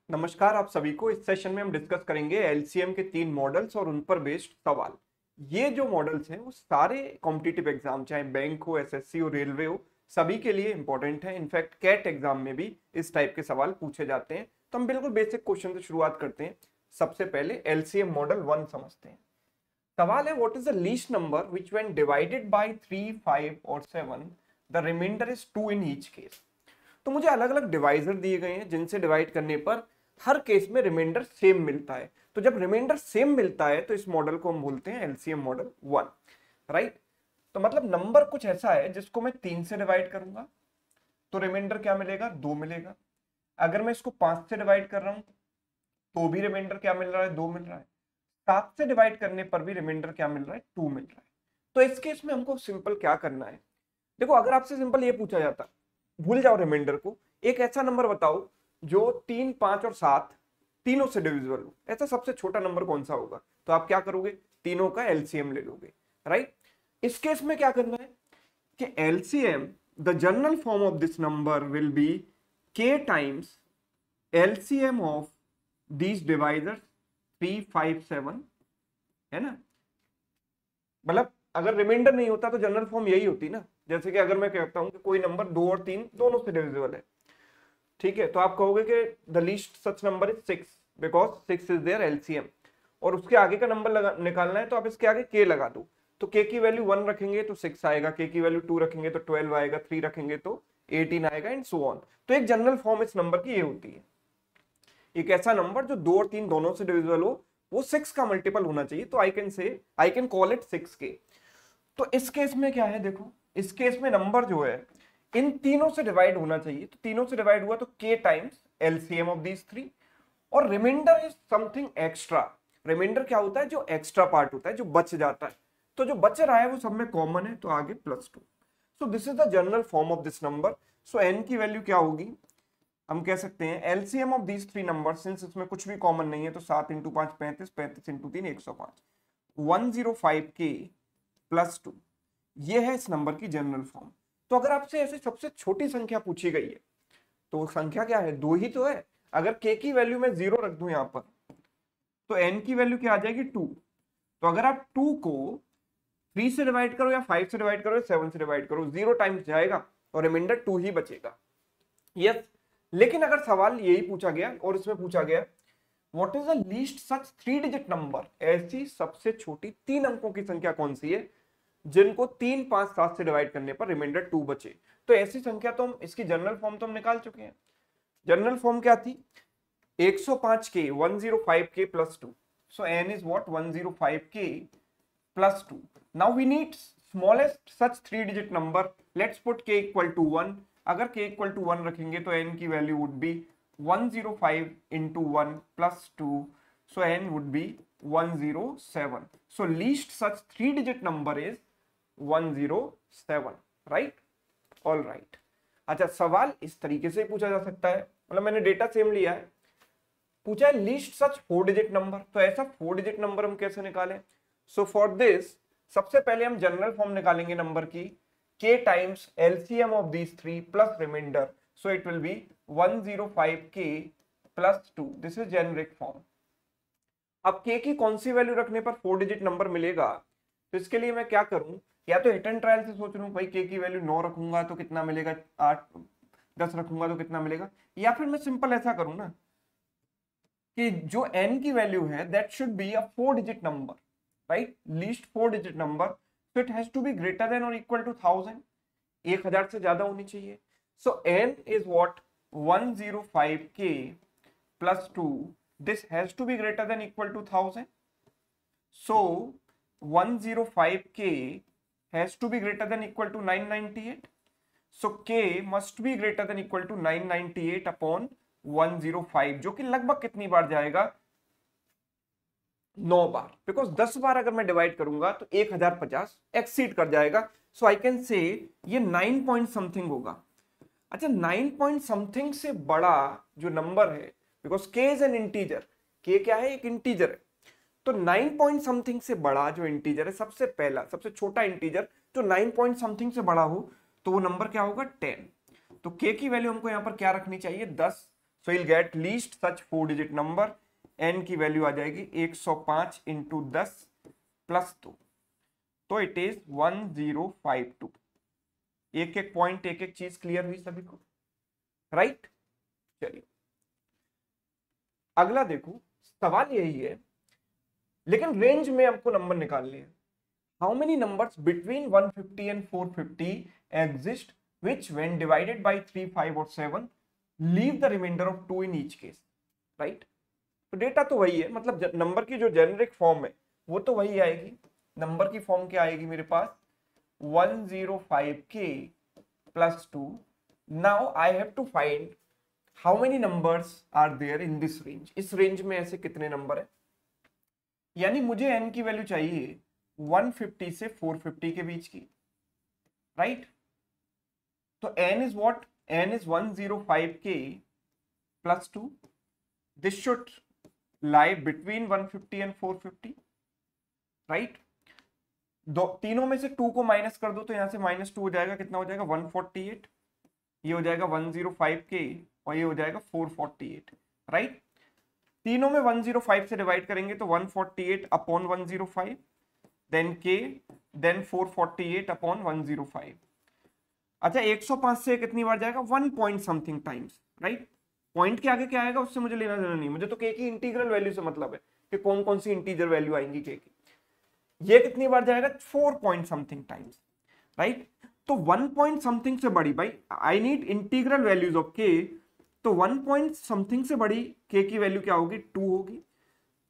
नमस्कार आप सभी को। इस सेशन में हम डिस्कस करेंगे एलसीएम के 3 मॉडल्स और उन पर बेस्ड सवाल। ये जो मॉडल्स हैं वो सारे कॉम्पिटिटिव एग्जाम, चाहे बैंक हो, एसएससी हो, रेलवे हो, सभी के लिए इंपॉर्टेंट है। इनफैक्ट कैट एग्जाम में भी इस टाइप के सवाल पूछे जाते हैं। तो हम बिल्कुल बेसिक क्वेश्चन से शुरुआत करते हैं। सबसे पहले एलसीएम मॉडल 1 समझते हैं। सवाल है, what is the least number which when divided by 3, 5 और 7 the remainder is 2 in each case. तो मुझे अलग अलग डिवाइजर दिए गए हैं जिनसे डिवाइड करने पर हर केस में रिमाइंडर सेम मिलता है। तो जब रिमाइंडर सेम मिलता है तो इस मॉडल को हम बोलते हैं एलसीएम मॉडल 1, राइट। तो मतलब नंबर कुछ ऐसा है जिसको मैं 3 से डिवाइड करूंगा तो रिमाइंडर क्या मिलेगा, 2 मिलेगा। अगर मैं इसको 5 से डिवाइड कर रहा हूं तो भी रिमाइंडर क्या मिल रहा है, 2 मिल रहा है। 7 से डिवाइड करने पर भी रिमाइंडर क्या मिल रहा है, 2 मिल रहा है। तो इस केस में हमको सिंपल क्या करना है, देखो अगर आपसे सिंपल ये पूछा जाता, भूल जाओ रिमाइंडर को, एक ऐसा नंबर बताओ जो 3, 5 और 7 तीनों से डिविजिबल हो। ऐसा सबसे छोटा नंबर कौन सा होगा, तो आप क्या करोगे, तीनों का एलसीएम ले लोगे, राइट। इस केस में क्या करना है कि LCM, the general form of this number will be k times LCM of these divisors 3, 5, 7, है ना। मतलब अगर रिमाइंडर नहीं होता तो जनरल फॉर्म यही होती ना। जैसे कि अगर मैं कहता हूं कि कोई नंबर 2 और 3 दोनों से डिविजिबल है, ठीक है, तो आप कहोगे कि the least such number is 6 because 6 is there LCM. और उसके आगे का नंबर निकालना है तो आप इसके आगे k लगा दो। तो k की वैल्यू 1 रखेंगे तो 6 आएगा, k की वैल्यू 2 रखेंगे तो 12 आएगा, 3 रखेंगे तो 18 आएगा, एंड सो ऑन। तो एक जनरल फॉर्म इस नंबर की ये होती है, एक ऐसा नंबर जो 2 और 3 दोनों से डिविजिबल हो, वो 6 का मल्टीपल होना चाहिए। तो I can call it 6k। तो इस केस में क्या है, देखो इस केस में नंबर जो है इन तीनों से डिवाइड होना चाहिए। तो तीनों से डिवाइड हुआ तो k times LCM of these 3, और remainder is something extra. Remainder क्या होता है, जो एक्स्ट्रा पार्ट होता है, जो बच जाता है। तो जो बच रहा है वो सब में कॉमन है, तो आगे +2। So this is the general form of this number. So n की वैल्यू क्या होगी, हम कह सकते हैं LCM of these 3 number, since इसमें कुछ भी कॉमन नहीं है तो 7 × 5 35, 35 × 3 105, 105k +2। ये है इस नंबर की जनरल फॉर्म। तो अगर आपसे ऐसे सबसे छोटी संख्या पूछी गई है तो वो संख्या क्या है, 2 ही तो है। अगर k की वैल्यू में 0 रख दूं यहां पर तो n की वैल्यू क्या आ जाएगी, 2। तो अगर आप 2 को 3 से डिवाइड करो या 5 से डिवाइड करो या 7 से डिवाइड करो, 0 टाइम्स जाएगा और रिमाइंडर 2 ही बचेगा। यस, लेकिन अगर सवाल यही पूछा गया और इसमें पूछा गया what is the least such 3 digit number, ऐसी सबसे छोटी 3 अंकों की संख्या कौन सी है जिनको 3, 5, 7 से डिवाइड करने पर रिमाइंडर 2 बचे। तो ऐसी संख्या तो हम इसकी जनरल फॉर्म तो हम निकाल चुके हैं। जनरल फॉर्म क्या थी, 105k 105k +2। so n is what, 105k +2। now we need smallest such 3 digit number, let's put k equal to 1। अगर k equal to 1 रखेंगे तो n की value would be 105 into 1 plus 2, so n would be 107। so least such 3 digit number is 107, right? all right। अच्छा, सवाल इस तरीके से पूछा जा सकता है, मतलब मैंने डेटा सेम लिया है, पूछा है लीस्ट सच 4 डिजिट नंबर, तो ऐसा 4 डिजिट नंबर हम कैसे निकालें। सो फॉर दिस सबसे पहले हम जनरल फॉर्म निकालेंगे नंबर की, k times LCM of these 3 plus remainder, so it will be 105k +2। This is generic form. अब k की कौन सी वैल्यू रखने पर 4 डिजिट नंबर मिलेगा, तो इसके लिए मैं क्या करूं, या तो हिट एंड ट्रायल से सोच लूं, भाई k की वैल्यू 9 रखूंगा तो कितना मिलेगा, 8, 10 रखूंगा तो कितना मिलेगा, या फिर मैं सिंपल ऐसा करूं ना कि जो n की वैल्यू है that should be a 4 digit number, right, least 4 digit number, so it has to be greater than और इक्वल टू 1000, 1000 से ज्यादा होनी चाहिए। So n is what, 105k +2, this has to be greater than equal to 1000। so 105k has to be greater than equal to 998, so k must be greater than equal to 998 upon 105, जो कि लगभग कितनी बार जाएगा, 9 बार, because 10 बार अगर मैं divide करूंगा तो 1050 एक्सीड कर जाएगा। सो आई कैन से ये 9 पॉइंट समथिंग होगा। अच्छा, 9 पॉइंट समथिंग से बड़ा जो नंबर है, because k is an integer, k क्या है, एक इंटीजर है, तो 9 पॉइंट समथिंग से बड़ा जो इंटीजर है, सबसे पहला सबसे छोटा इंटीजर जो 9 पॉइंट समथिंग से बड़ा हो, तो वो नंबर क्या होगा, 10। तो k की वैल्यू हमको यहाँ पर क्या रखनी चाहिए, 10। So will get least such 4 digit number, n की वैल्यू आ जाएगी 105 इंटू 10 प्लस 2, तो इट इज 1052। एक एक पॉइंट, एक एक चीज क्लियर हुई सभी को, राइट? चलिए अगला देखो, सवाल यही है लेकिन रेंज में आपको नंबर निकालने हैं। How many numbers between 150 and 450 exist which when divided by 3, 5 और 7 leave the remainder of 2 in each case, right? तो डेटा तो वही है, मतलब नंबर की जो जेनेरिक फॉर्म है वो तो वही आएगी। नंबर की फॉर्म क्या आएगी मेरे पास, 105k plus 2। now I have to find how many numbers are there in this range। इस रेंज में ऐसे कितने नंबर है, यानी मुझे n की वैल्यू चाहिए 150 से 450 के बीच की, राइट? तो n is what? n is 105k plus 2। this should lie between 150 and 450, right? दो तीनों में से 2 को माइनस कर दो तो यहां से -2 हो जाएगा, कितना हो जाएगा 148, ये हो जाएगा 105k और ये हो जाएगा 448, राइट? तीनों में 105 से डिवाइड करेंगे तो 148 upon 105, then k, then 448 upon 105। अच्छा 105 से कितनी बार जाएगा, 1 point something times, right? Point के आगे क्या आएगा उससे मुझे लेना देना नहीं, मुझे तो k की इंटीग्रल वैल्यू से मतलब है कि कौन कौन सी इंटीजर वैल्यू आएंगी k की। ये कितनी बार जाएगा, 4 पॉइंट समथिंग टाइम्स, राइट? तो 1 पॉइंट समथिंग से बड़ी, भाई I need integral values of k, तो 1 पॉइंट समथिंग से बड़ी k की वैल्यू क्या होगी, 2 होगी,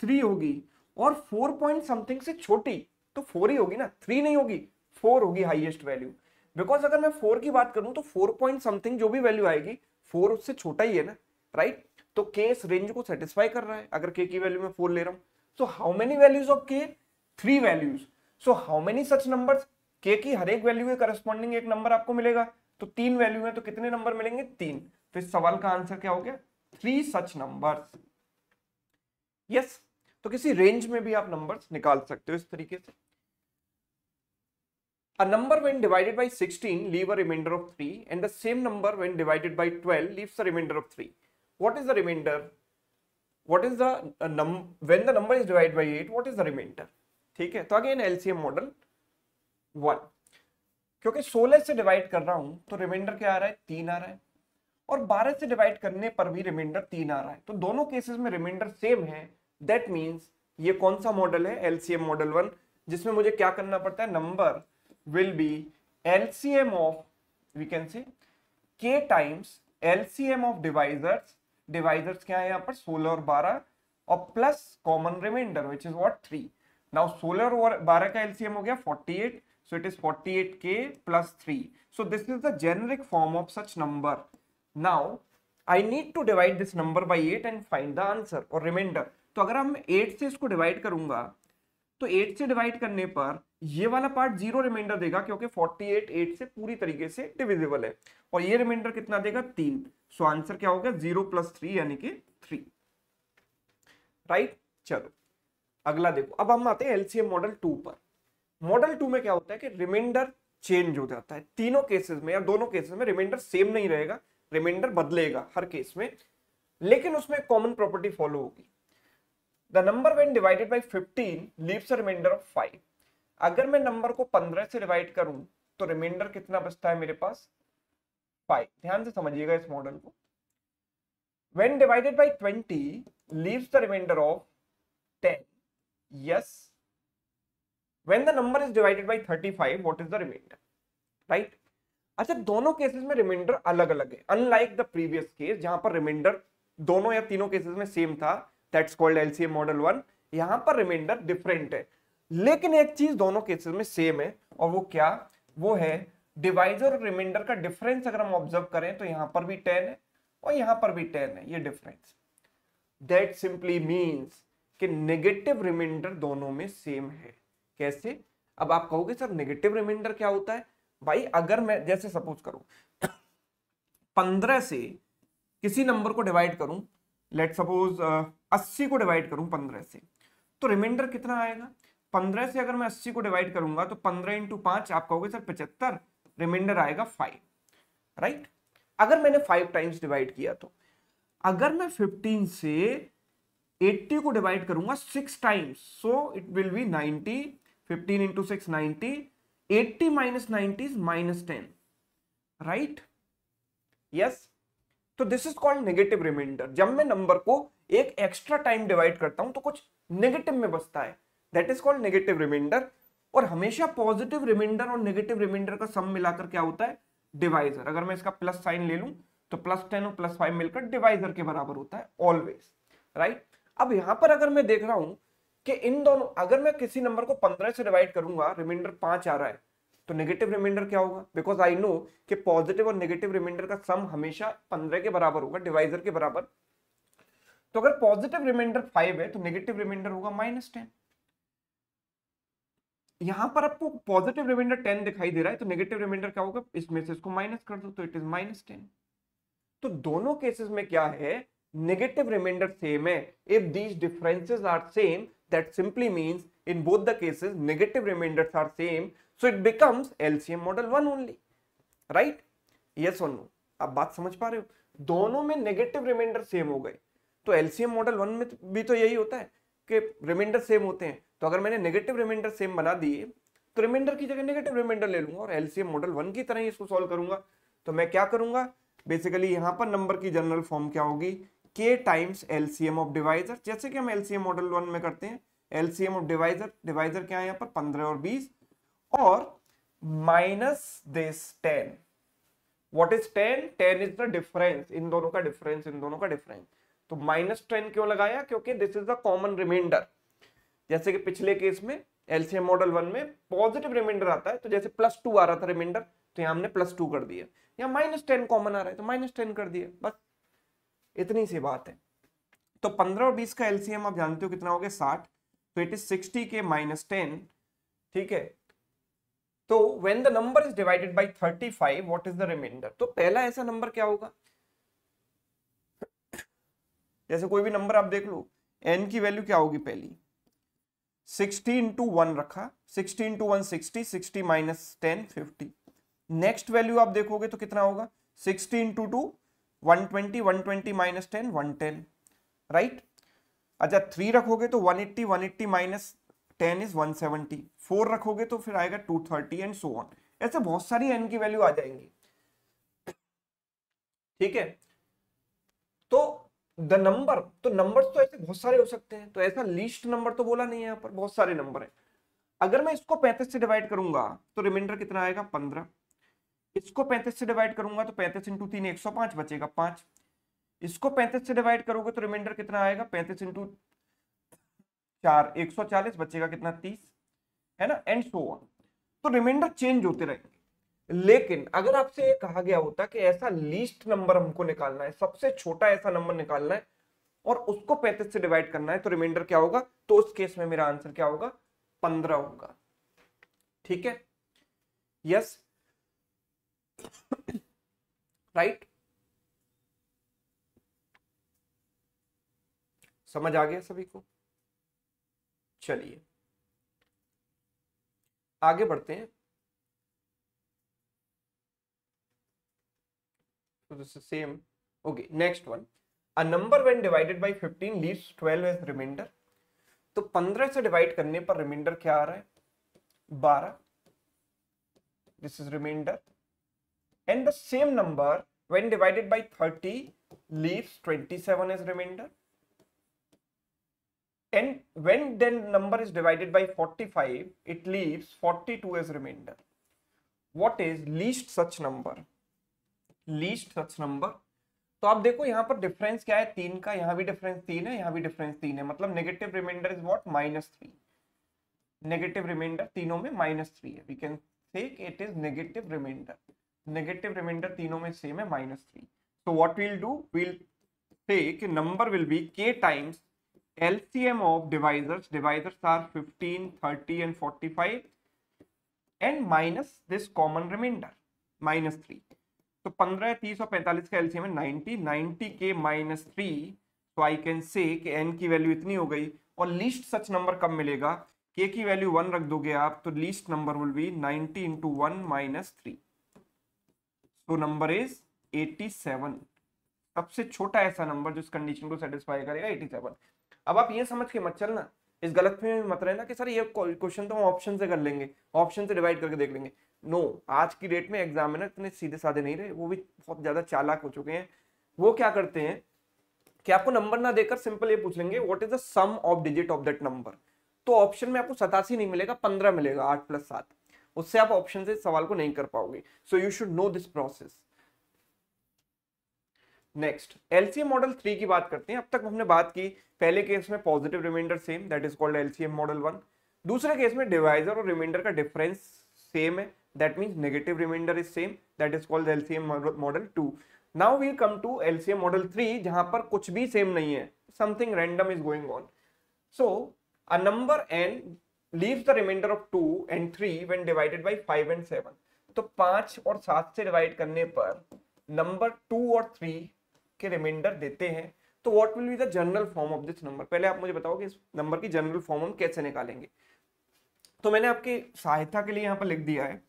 3 होगी, और 4 पॉइंट समथिंग से छोटी तो 4 ही होगी ना, 3 नहीं होगी, 4 होगी हाईएस्ट वैल्यू। बिकॉज अगर मैं 4 की बात करूं तो 4 पॉइंट समथिंग जो भी वैल्यू आएगी 4 उससे छोटा ही है ना, राइट? तो k इस रेंज को सेटिस्फाई कर रहा है अगर k की वैल्यू में 4 ले रहा हूं। So how many values of k, 3 values. So how many such numbers, k की हर एक वैल्यू के करस्पॉन्डिंग एक नंबर आपको मिलेगा, तो 3 वैल्यू है तो कितने नंबर मिलेंगे, 3। तो इस सवाल का आंसर क्या हो गया, 3 सच नंबर्स। यस, तो किसी रेंज में भी आप नंबर्स निकाल सकते हो इस तरीके से। A number when divided by 16 leave a remainder of 3 and the same number when divided by 12 leaves a remainder of 3. What is the remainder? What is the when the number is divided by 8, what is the remainder? ठीक है, तो again LCM model 1, क्योंकि 16 से divide कर रहा हूं तो reminder क्या आ रहा है, 3 आ रहा है, और 12 से डिवाइड करने पर भी रिमाइंडर 3 आ रहा है, तो दोनों केसेस में रिमाइंडर सेम है। दैट मींस ये कौन सा मॉडल है, एलसीएम मॉडल 1, जिसमें मुझे क्या करना पड़ता है, number will be LCM of, we can say k times LCM of divisors। divisors क्या है यहाँ पर, 16 और 12, और plus common remainder which is what, 3। now 16 और 12 का LCM हो गया 48, so it is 48k plus 3। so this is the generic form of such number। now I need to divide this number by 8 and find the answer और remainder। तो अगर हम 8 से इसको डिवाइड करूंगा तो 8 से डिवाइड करने पर ये वाला पार्ट 0 रिमाइंडर देगा, क्योंकि 48 8 से पूरी तरीके से डिविजिबल है, और ये रिमाइंडर कितना देगा, 3। सो आंसर क्या होगा, 0 + 3 यानी कि 3, राइट? चलो अगला देखो, अब हम आते हैं एलसीएम मॉडल 2 पर। मॉडल 2 में क्या होता है कि रिमाइंडर चेंज हो जाता है, तीनों केसेस में या दोनों केसेस में रिमाइंडर सेम नहीं रहेगा, रिमाइंडर बदलेगा हर केस में, लेकिन उसमें कॉमन प्रॉपर्टी फॉलो होगी। The number when divided by 15 leaves a remainder of 5। अगर मैं नंबर को 15 से डिवाइड करूं तो रिमाइंडर कितना बचता है मेरे पास, 5। ध्यान से समझिएगा इस मॉडल को। When divided by 20 leaves the remainder of 10। yes। When the number is divided by 35 what is the remainder, right? अच्छा, दोनों केसेस में रिमाइंडर अलग अलग है, अनलाइक द प्रीवियस केस जहां पर रिमाइंडर दोनों या तीनों केसेस में सेम था, दैट्स कॉल्ड एलसीएम मॉडल 1। यहां पर रिमाइंडर डिफरेंट है, लेकिन एक चीज दोनों केसेस में सेम है, और वो क्या, वो है डिवाइजर और रिमाइंडर का डिफरेंस। अगर हम ऑब्जर्व करें तो यहां पर भी 10 है और यहां पर भी 10 है, ये डिफरेंस। दैट सिंपली मींस कि नेगेटिव रिमाइंडर दोनों में सेम है। कैसे? अब आप कहोगे सर नेगेटिव रिमाइंडर क्या होता है? भाई अगर मैं जैसे सपोज करूं 15 से किसी नंबर को डिवाइड करूं, लेट सपोज 80 को डिवाइड करूं 15 से, तो रिमाइंडर कितना आएगा? 15 से अगर मैं 80 को डिवाइड करूंगा तो 15 × 5 आप कहोगे सर 75, रिमाइंडर आएगा 5, राइट? अगर मैंने 5 टाइम्स डिवाइड किया तो अगर मैं 15 से 80 को डिवाइड करूंगा 6 times, so it will be 90, 15 into 6 90, 80 minus 90 is -10, right? Yes. तो this is called negative reminder. जब मैं नंबर को एक एक्स्ट्रा टाइम डिवाइड करता हूं तो कुछ नेगेटिव में बचता है, that is called negative remainder. और हमेशा पॉजिटिव रिमाइंडर और नेगेटिव रिमाइंडर का सम मिलाकर क्या होता है? डिवाइजर। अगर मैं इसका प्लस साइन ले लूं तो +10 और +5 मिलकर डिवाइजर के बराबर होता है ऑलवेज, राइट? अब यहां पर अगर मैं देख रहा हूं कि इन दोनों, अगर मैं किसी नंबर को 15 से डिवाइड करूंगा, रिमाइंडर 5 आ रहा है, तो नेगेटिव रिमाइंडर क्या होगा? बिकॉज आई नो कि पॉजिटिव और नेगेटिव रिमाइंडर का सम हमेशा 15 के बराबर होगा, डिवाइजर के बराबर। तो अगर पॉजिटिव रिमाइंडर 5 है तो नेगेटिव रिमाइंडर होगा -10। यहां पर आपको पॉजिटिव रिमाइंडर 10 दिखाई दे रहा है, तो नेगेटिव रिमाइंडर क्या होगा? इसमें से इसको माइनस कर दो तो इट इज -10। तो दोनों केसेस में क्या है? नेगेटिव रिमाइंडर सेम है। If these differences are same, that simply means in both the cases negative remainders are same, so it becomes LCM model 1 only, right? Yes और नो? आप बात समझ पा रहे हो? दोनों में नेगेटिव रिमाइंडर सेम हो गए, तो एलसीएम मॉडल 1 में भी तो यही होता है कि रिमाइंडर सेम होते हैं। तो अगर मैंने नेगेटिव रिमाइंडर सेम बना दिए तो रिमाइंडर की जगह नेगेटिव रिमाइंडर ले लूंगा और एलसीएम मॉडल 1 की तरह ही इसको सॉल्व करूंगा। तो मैं क्या करूंगा? बेसिकली यहां पर नंबर की जनरल फॉर्म क्या होगी? k times LCM of divisor, जैसे कि हम एलसीएम मॉडल 1 में करते हैं। एलसीएम ऑफ डिवाइजर, डिवाइजर क्या है यहाँ पर? 15 और 20, और minus this 10। What is 10? 10 is the difference, इन दोनों का डिफरेंस, इन दोनों का डिफरेंस। तो -10 क्यों लगाया? क्योंकि this is the common remainder. जैसे कि पिछले केस में एलसीएम मॉडल 1 में पॉजिटिव रिमाइंडर आता है, तो जैसे +2 आ रहा था रिमाइंडर, तो यहां हमने +2 कर दिया। यहाँ -10 कॉमन आ रहा है तो -10 कर दिया, बस इतनी सी बात है। तो 15 और 20 का एलसीएम आप जानते हो कितना हो गया? 60। तो इट इज 60 के -10, ठीक है? तो when the number is divided by 35, what is the remainder? तो पहला ऐसा नंबर क्या होगा? जैसे कोई भी नंबर आप देख लो, n की वैल्यू क्या होगी? पहली 60 इंटू 1 रखा, 60 इंटू 1 60, 60 माइनस 10 50। नेक्स्ट वैल्यू आप देखोगे तो कितना होगा? 60 इंटू 2 120, 120 माइनस 10 110, राइट? अच्छा 3 रखोगे तो 180, 180 माइनस 10 इज 170। 4 रखोगे तो फिर आएगा 230 एंड सो ऑन। ऐसे बहुत सारी n की वैल्यू आ जाएंगी, ठीक है? तो द नंबर, तो नंबर्स तो ऐसे बहुत सारे हो सकते हैं, तो ऐसा लीस्ट नंबर तो बोला नहीं है यहाँ पर, बहुत सारे नंबर है। अगर मैं इसको 35 से डिवाइड करूंगा तो रिमाइंडर कितना आएगा? 15। इसको 35 से डिवाइड करूंगा तो 35 इंटू 3 105 बचेगा 5। इसको 35 से डिवाइड करोगे तो रिमाइंडर कितना आएगा? 35 इंटू 4 140 बचेगा कितना? 30, है ना? And so on. तो रिमाइंडर चेंज होते रहेंगे। लेकिन अगर आपसे ये कहा गया होता कि ऐसा लीस्ट नंबर हमको निकालना है, सबसे छोटा ऐसा नंबर निकालना है और उसको 35 से डिवाइड करना है, तो रिमाइंडर क्या होगा? तो उस केस में मेरा आंसर क्या होगा? 15 होगा, ठीक है? Yes, right? समझ आ गया सभी को? चलिए आगे बढ़ते हैं। So this is same. Okay, next one. A number when divided by 15 leaves 12 as remainder. तो 15 से डिवाइड करने पर रिमाइंडर क्या आ रहा है? 12. This is remainder. And the same number when divided by 30 leaves 27 as remainder. And when then number is divided by 45, it leaves 42 as remainder. What is least such number? Least such number. तो आप देखो यहाँ पर difference क्या है? 3 का, यहाँ भी डिफरेंस 3 है, यहाँ भी डिफरेंस 3 है, मतलब negative remainder is what? -3। Negative remainder तीनों में -3 है। We can say it is negative remainder. Negative remainder तीनों में सेम है, -3। So what we'll do? We'll say कि number will be k times LCM of divisors. Divisors are 15, 30 and 45 and minus this common remainder -3। तो 15, 30 और 45 का LCM है 90, 90 के -3। तो आई कैन से कि n की वैल्यू इतनी हो गई। और लीस्ट सच नंबर कब मिलेगा? k की वैल्यू 1 रख दोगे आप, तो least number will be 90 into 1 -3। तो नंबर इज 87। सबसे छोटा ऐसा नंबर जो इस कंडीशन को सेटिस्फाई करेगा 87। अब आप ये समझ के मत चलना, इस गलतफहमी में मत रहना कि सर ये क्वेश्चन तो हम ऑप्शन से कर लेंगे, ऑप्शन से डिवाइड करके देख लेंगे। नो, आज की डेट में एग्जामिनर इतने सीधे साधे नहीं रहे, वो भी बहुत ज्यादा चालाक हो चुके हैं। वो क्या करते हैं कि आपको नंबर ना देकर सिंपल ये पूछ लेंगे what is the sum of digit of that number. तो ऑप्शन में आपको 87 नहीं मिलेगा, 15 मिलेगा, 8 + 7। उससे आप ऑप्शन से सवाल को नहीं कर पाओगे। So you should know this process. Next LCM model 3 की बात करते हैं। अब तक हमने बात की पहले केस में positive remainder same, that is called LCM model 1। दूसरे केस में डिवाइजर और रिमाइंडर का डिफरेंस सेम है, that means negative remainder is same, that is called LCM model 2। Now we come to LCM model 3 जहां पर कुछ भी सेम नहीं है, something random is going on. So a number n leaves the remainder of 2 and 3 when divided by 5 and 7। तो 5 और 7 से डिवाइड करने पर नंबर 2 और 3 के रिमाइंडर देते हैं। तो what will be the general form of this number? पहले आप मुझे बताओ कि इस नंबर की जनरल फॉर्म हम कैसे निकालेंगे। तो मैंने आपकी सहायता के लिए यहाँ पर लिख दिया है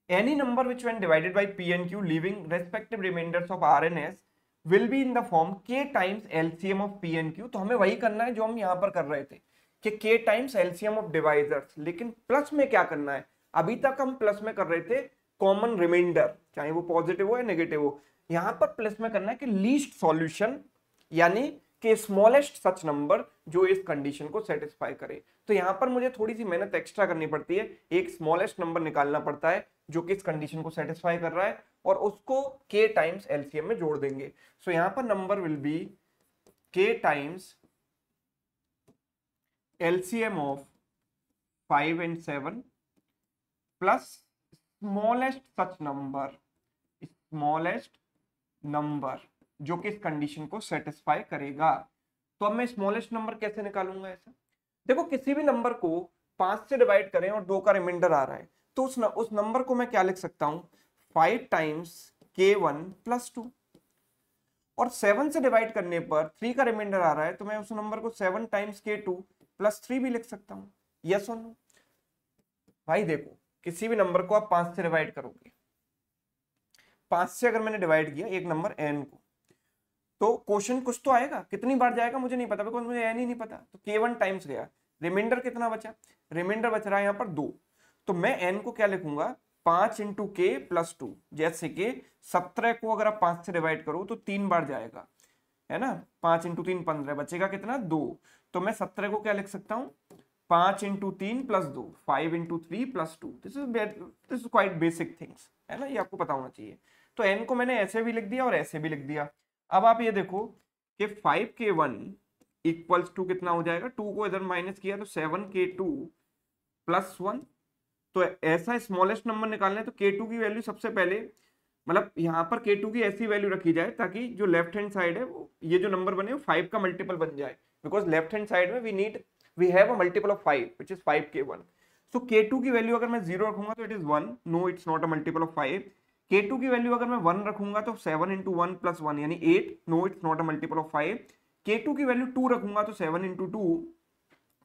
any number which when divided by p and q leaving respective remainders of r and s will be in the form k times LCM of p and q। तो हमें वही करना है जो हम यहाँ पर कर रहे थे कि k times LCM of divisors, लेकिन प्लस में क्या करना है? अभी तक हम प्लस में कर रहे थे कॉमन रिमाइंडर, चाहे वो पॉजिटिव हो या नेगेटिव हो। यहां पर प्लस में करना है कि लीस्ट सॉल्यूशन, यानी कि स्मॉलेस्ट सच नंबर जो इस कंडीशन को सेटिस्फाई करे। तो यहां पर मुझे थोड़ी सी मेहनत एक्स्ट्रा करनी पड़ती है, एक स्मॉलेस्ट नंबर निकालना पड़ता है जो कि इस कंडीशन को सेटिस्फाई कर रहा है, और उसको k टाइम्स एलसीएम में जोड़ देंगे। सो यहां पर number will be k times LCM of 5 and 7 plus smallest such number जो कि इस कंडीशन को सेटिस्फाई करेगा। तो अब मैं स्मॉलेस्ट नंबर कैसे निकालूंगा? ऐसा देखो, किसी भी नंबर को 5 से डिवाइड करें और 2 का रिमाइंडर आ रहा है, तो उस नंबर को मैं क्या लिख सकता हूं? 5 टाइम्स k1 + 2। और 7 से डिवाइड करने पर 3 का रिमाइंडर आ रहा है, तो मैं उस नंबर को 7 टाइम्स k2 + 3 भी लिख सकता हूं। यस और नो? भाई देखो, किसी भी नंबर को आप 5 से डिवाइड करोगे, 5 से अगर मैंने डिवाइड किया एक नंबर n को, तो क्वेश्चन कुछ तो आएगा, कितनी बार जाएगा मुझे नहीं पता, बिकॉज मुझे n ही नहीं पता। तो k1 टाइम्स गया, रिमाइंडर कितना बचा? रिमाइंडर बच रहा है यहाँ पर 2। तो मैं n को क्या लिखूंगा? 5 × k + 2। जैसे कि 17 को अगर आप 5 से डिवाइड करो तो 3 बार जाएगा, है ना? 5 × 3 15, बचेगा कितना? 2। तो मैं 17 को क्या लिख सकता हूँ? 5 × 3 + 2, 5 × 3 + 2। This is quite basic things, है ना? ये आपको पता होना चाहिए। तो n को मैंने ऐसे भी लिख दिया और ऐसे भी लिख दिया। अब आप ये देखो कि 5k1 = कितना हो जाएगा? 2 को इधर माइनस किया तो 7k2 + 1। तो ऐसा स्मॉलेस्ट नंबर निकालना है तो k2 की वैल्यू सबसे पहले, मतलब यहाँ पर k2 की ऐसी वैल्यू रखी जाए ताकि जो लेफ्ट हैंड साइड है वो, ये जो नंबर बने वो 5 का मल्टीपल बन जाए, बिकॉज लेफ्ट हैंड साइड में we have a multiple of 5 which is 5k1। सो k2 की वैल्यू अगर मैं 0 रखूंगा तो it is 1, no it's not a multiple of 5। k2 की वैल्यू अगर मैं 1 रखूंगा तो 7 × 1 + 1 यानी 8, no it's not a multiple of 5। k2 की वैल्यू 2 रखूंगा तो 7 × 2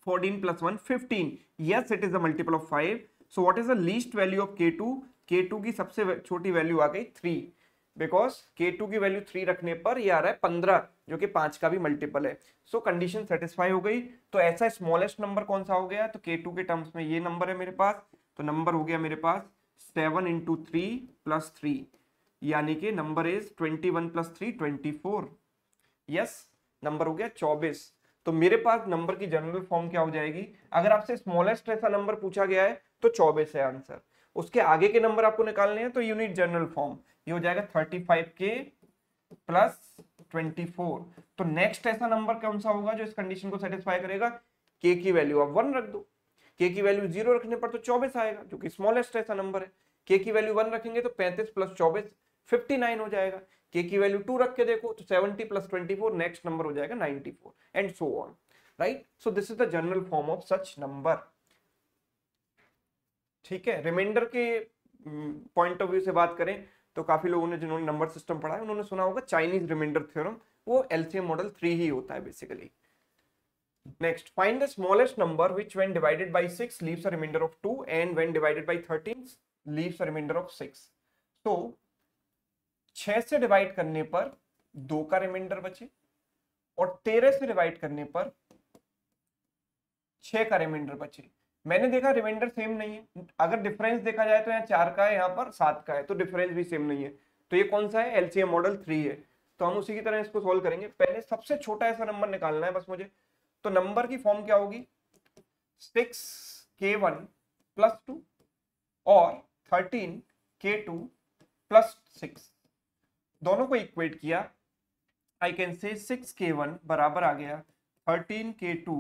14 + 1 15, yes it is a multiple of 5। so what is the least value of k2? k2 की सबसे छोटी वैल्यू आ गई 3, बिकॉज k2 की वैल्यू 3 रखने पर ये आ रहा है 15 जो कि 5 का भी मल्टीपल है। सो कंडीशन सेटिस्फाई हो गई। तो ऐसा स्मॉलेस्ट नंबर कौन सा हो गया? तो k2 के टर्म्स में ये नंबर है मेरे पास, तो नंबर हो गया मेरे पास 7 × 3 + 3, यानी कि नंबर इज 21 + 3 24। यस, नंबर हो गया 24। तो मेरे पास नंबर की जनरल फॉर्म क्या हो जाएगी? अगर आपसे स्मॉलेस्ट ऐसा नंबर पूछा गया है तो 24 है आंसर। उसके आगे के नंबर आपको निकालने हैं तो यूनिट जनरल फॉर्म, ये हो जाएगा 35k + 24। तो नेक्स्ट ऐसा नंबर कौन सा होगा जो इस कंडीशन को सेटिस्फाई करेगा? k की वैल्यू आप 1 रख दो, k की वैल्यू 0 रखने पर तो 24 आएगा जो कि स्मॉलेस्ट ऐसा नंबर है। k की वैल्यू 1 रखेंगे तो 35 + 24 59 हो जाएगा। k की वैल्यू 2 रख के देखो तो 70 + 24, नेक्स्ट नंबर हो जाएगा 94 and so on, right? So this is the general form of such number. ठीक है, रिमाइंडर के पॉइंट ऑफ व्यू से बात करें तो काफी लोगों ने, जिन्होंने नंबर सिस्टम पढ़ा है, उन्होंने सुना होगा चाइनीज रिमाइंडर थ्योरम, वो एलसीएम मॉडल 3 ही होता है basically. Next, find the smallest number which when divided by 6 leaves a remainder of 2 and when divided by 13 leaves a remainder of 6। तो 6 से डिवाइड करने पर 2 का रिमाइंडर बचे, और 13 से डिवाइड करने पर 6 का रिमाइंडर बचे। मैंने देखा रिमाइंडर सेम नहीं है, अगर डिफरेंस देखा जाए तो यहाँ 4 का है, यहाँ पर 7 का है, तो डिफरेंस भी सेम नहीं है। तो ये कौन सा है? एलसीएम मॉडल 3 है। तो हम उसी की तरह इसको सोल्व करेंगे। पहले सबसे छोटा ऐसा नंबर निकालना है बस मुझे। तो नंबर की फॉर्म क्या होगी? 6k1 + 2 और 13k2 + 6, दोनों को इक्वेट किया। आई कैन से 6k1 बराबर आ गया 13k2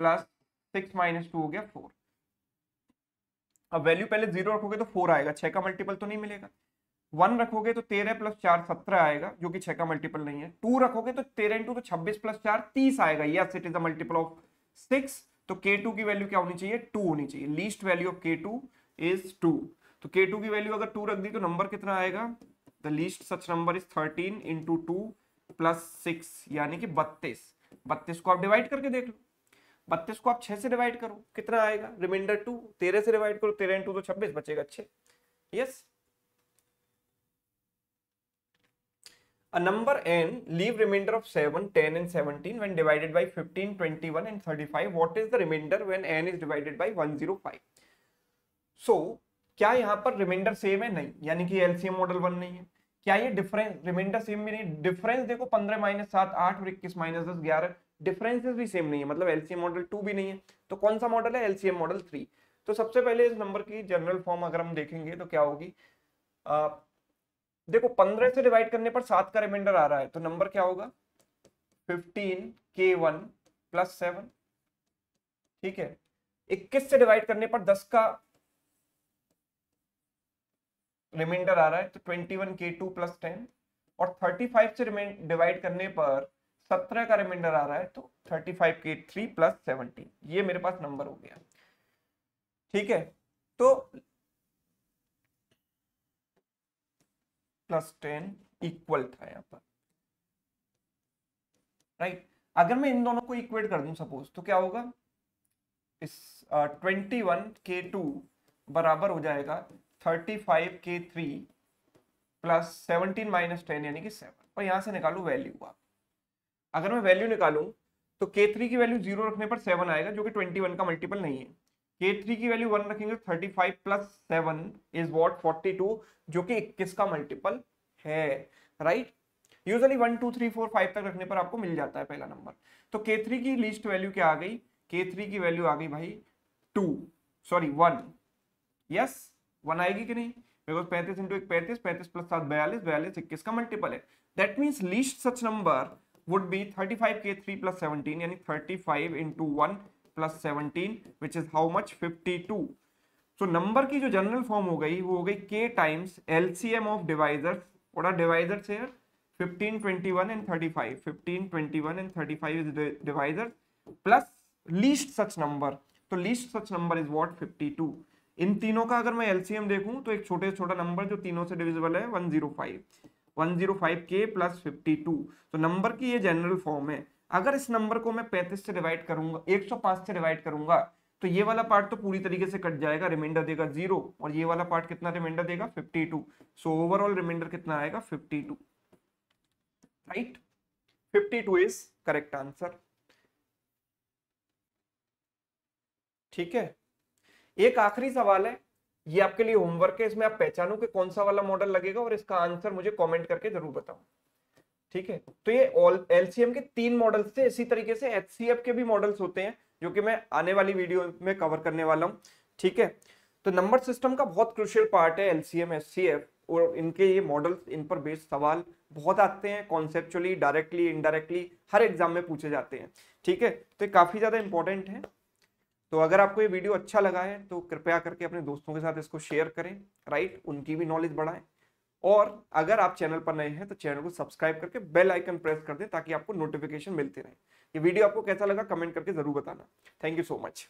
+ 6 - 2 हो गया 4। अब वैल्यू पहले 0 रखोगे तो 4 आएगा, 6 का मल्टीपल तो नहीं मिलेगा। 1 रखोगे तो 13 + 4 17 आएगा, जो कि 6 का मल्टीपल नहीं है। 2 रखोगे तो 13 × 2 तो 26 + 4 30 आएगा। Yes, it is the multiple of 6। तो k2 की वैल्यू क्या होनी चाहिए? 2 होनी चाहिए। Least value of k2 is 2। तो k2 की वैल्यू अगर 2 रख दी तो नंबर कितना आएगा? The least such number is 13 × 2 + 6, यानी कि 32। 32 को आप डिवाइड करके देख लो। 32 को आप 6 से डिवाइड करो, कितना आएगा? रिमाइंडर 2। 13 से डिवाइड करो, 13 × 2 तो 26, बचेगा 6। Yes. A number n leave remainder of 7, 10 and 17 when divided by 15, 21 and 35. What is the remainder when n is divided by 105? So, क्या यहाँ पर रिमाइंडर सेम है? नहीं, यानी कि एलसीएम मॉडल 1 नहीं है। क्या ये डिफरेंस रिमाइंडर सेम भी नहीं? डिफरेंस देखो 15 - 7 8 और 21 - 10 11, डिफरेंसेस भी सेम नहीं है, मतलब एलसीएम मॉडल 2 भी नहीं है। तो कौन सा मॉडल है? LCM model 3। तो सबसे पहले इस नंबर की जनरल फॉर्म अगर हम देखेंगे तो क्या होगी? देखो 15 से डिवाइड करने पर 7 का रिमाइंडर आ रहा है, तो नंबर क्या होगा? 15k1 + 7। ठीक है। 21 से डिवाइड करने पर 10 का रिमाइंडर आ रहा है, तो 21k2 + 10। और 35 से डिवाइड करने पर 17 का रिमाइंडर आ रहा है, तो 35k3 + 17। ये मेरे पास नंबर हो गया। ठीक है। तो +10 इक्वल था यहाँ पर, राइट। अगर मैं इन दोनों को इक्वेट कर दूं सपोज, तो क्या होगा? इस 21k2 बराबर हो जाएगा 35k3 + 17 - 10 यानी कि 7। और यहां से निकालू वैल्यू। आप अगर मैं वैल्यू निकालूं तो k3 की वैल्यू 0 रखने पर 7 आएगा, जो कि 21 का मल्टीपल नहीं है। k3 की वैल्यू 1 रखेंगे तो 35 + 7 इज व्हाट? 42, जो कि 21 का मल्टीपल है, राइट। यूजुअली 1 2 3 4 5 तक रखने पर आपको मिल जाता है पहला नंबर। तो k3 की लीस्ट वैल्यू क्या आ गई? k3 की वैल्यू आ गई भाई 1। यस, 1 आएगी कि नहीं? बिकॉज 35 × 1 35, 35 + 7 42, 42 21 का मल्टीपल है। That means least such number would be 35k3 + 17, यानी 35 × 1 + 17, which is how much? 52। so number की जो जनरल फॉर्म हो गई वो हो गई k times LCM of divisors। what are divisors here? 15, 21 and 35। 15, 21 and 35 is the divisor plus least such number। तो least such number is what? 52। इन तीनों का अगर मैं LCM देखूं तो एक छोटे से छोटा नंबर जो तीनों से डिविजिबल है 105। 105k + 52। तो नंबर की ये जनरल फॉर्म है। अगर इस नंबर को मैं 35 से डिवाइड करूंगा, 105 से डिवाइड करूंगा, तो ये वाला पार्ट तो पूरी तरीके से कट जाएगा, रिमाइंडर देगा 0, और ये वाला पार्ट कितना रिमाइंडर देगा? 52। सो ओवरऑल रिमाइंडर कितना आएगा? 52, राइट। 52 is correct answer. ठीक है। एक आखिरी सवाल है, ये आपके लिए होमवर्क है, इसमें आप पहचानो कि कौन सा वाला मॉडल लगेगा और इसका आंसर मुझे कमेंट करके जरूर बताओ। ठीक है। तो ये एलसीएम के 3 मॉडल्स थे। इसी तरीके से एचसीएफ के भी मॉडल्स होते हैं, जो कि मैं आने वाली वीडियो में कवर करने वाला हूं। ठीक है। तो नंबर सिस्टम का बहुत क्रूशियल पार्ट है एलसीएम, एचसीएफ, और इनके ये मॉडल्स, इन पर बेस्ड सवाल बहुत आते हैं, कॉन्सेप्चुअली, डायरेक्टली, इनडायरेक्टली, हर एग्जाम में पूछे जाते हैं। ठीक है। तो ये काफी ज्यादा इंपॉर्टेंट है। तो अगर आपको ये वीडियो अच्छा लगा है तो कृपया करके अपने दोस्तों के साथ इसको शेयर करें, राइट, उनकी भी नॉलेज बढ़ाएं। और अगर आप चैनल पर नए हैं तो चैनल को सब्सक्राइब करके बेल आइकन प्रेस कर दें, ताकि आपको नोटिफिकेशन मिलती रहे। ये वीडियो आपको कैसा लगा कमेंट करके जरूर बताना। Thank you so much.